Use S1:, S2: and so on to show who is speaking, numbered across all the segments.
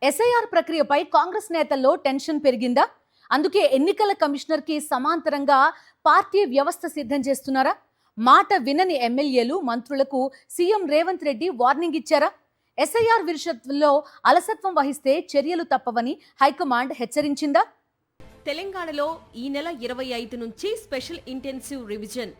S1: SIR ప్రక్రియపై కాంగ్రెస్ నేతల్లో tension పెరిగిందా? అందుకే ఎన్నికల కమిషనర్ కి సమాంతరంగా పార్టీ వ్యవస్థ సిద్ధం చేస్తున్నారా? మాట వినని ఎమ్మెల్యేలు, మంత్రులకు సీఎం రేవంత్ రెడ్డి వార్నింగ్ ఇచ్చారా? ఎస్ఐఆర్ విషయంలో అలసత్వం వహిస్తే చర్యలు తప్పవని హైకమాండ్ హెచ్చరించిందా?
S2: తెలంగాణలో ఈ నెల 25 నుంచి స్పెషల్ ఇంటెన్సివ్ రివిజన్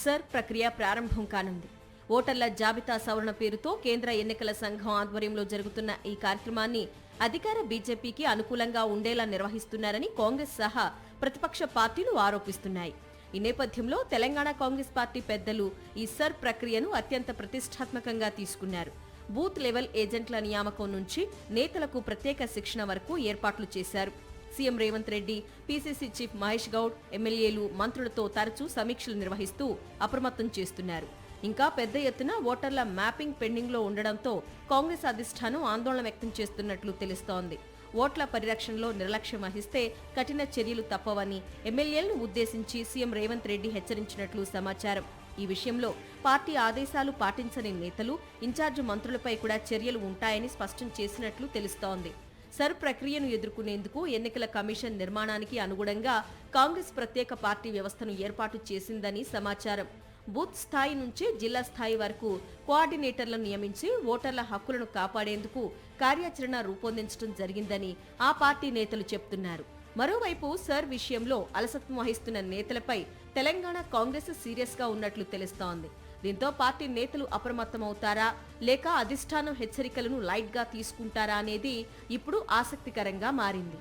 S2: సర్ ప్రక్రియ ప్రారంభం కానుంది. ఓటర్ల జాబితా సవరణ పేరుతో కేంద్ర ఎన్నికల సంఘం ఆధ్వర్యంలో జరుగుతున్న ఈ కార్యక్రమాన్ని అధికార బీజేపీకి అనుకూలంగా ఉండేలా నిర్వహిస్తున్నారని కాంగ్రెస్ సహా ప్రతిపక్ష పార్టీలు ఆరోపిస్తున్నాయి. ఈ నేపథ్యంలో తెలంగాణ కాంగ్రెస్ పార్టీ పెద్దలు ఈ సర్ ప్రక్రియను అత్యంత ప్రతిష్టాత్మకంగా తీసుకున్నారు. బూత్ లెవెల్ ఏజెంట్ల నియామకం నుంచి నేతలకు ప్రత్యేక శిక్షణ వరకు ఏర్పాట్లు చేశారు. CM Revanth Reddy, PCC chief Mahesh Goud, ఎమ్మెల్యేలు, మంత్రులతో తరచూ సమీక్షలు నిర్వహిస్తూ అప్రమత్తం చేస్తున్నారు. ఇంకా పెద్ద ఎత్తున ఓటర్ల మ్యాపింగ్ పెండింగ్ లో ఉండడంతో కాంగ్రెస్ అధిష్టానం ఆందోళన వ్యక్తం చేస్తున్నట్లు తెలుస్తోంది. ఓట్ల పరిరక్షణలో నిర్లక్ష్యం వహిస్తే కఠిన చర్యలు తప్పవని ఎమ్మెల్యేలను ఉద్దేశించి సీఎం రేవంత్ రెడ్డి హెచ్చరించినట్లు సమాచారం. ఈ విషయంలో పార్టీ ఆదేశాలు పాటించని నేతలు, ఇన్ఛార్జి మంత్రులపై కూడా చర్యలు ఉంటాయని స్పష్టం చేసినట్లు తెలుస్తోంది. సర్ ప్రక్రియను ఎదుర్కొనేందుకు ఎన్నికల కమిషన్ నిర్మాణానికి అనుగుణంగా కాంగ్రెస్ ప్రత్యేక పార్టీ వ్యవస్థను ఏర్పాటు చేసిందని సమాచారం. బూత్ స్థాయి నుంచి జిల్లా స్థాయి వరకు కోఆర్డినేటర్లను నియమించి ఓటర్ల హక్కులను కాపాడేందుకు కార్యాచరణ రూపొందించడం జరిగిందని ఆ పార్టీ నేతలు చెప్తున్నారు. మరోవైపు సర్ విషయంలో అలసత్వం వహిస్తున్న నేతలపై తెలంగాణ కాంగ్రెస్ సీరియస్ గా ఉన్నట్లు తెలుస్తోంది. దీంతో పార్టీ నేతలు అప్రమత్తమవుతారా లేక అధిష్టానం హెచ్చరికలను లైట్ గా తీసుకుంటారా అనేది ఇప్పుడు ఆసక్తికరంగా మారింది.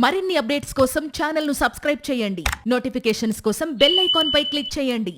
S3: మరిన్ని అప్డేట్స్ కోసం ఛానల్ ను సబ్స్క్రైబ్ చేయండి. నోటిఫికేషన్స్ కోసం బెల్ ఐకాన్ పై క్లిక్ చేయండి.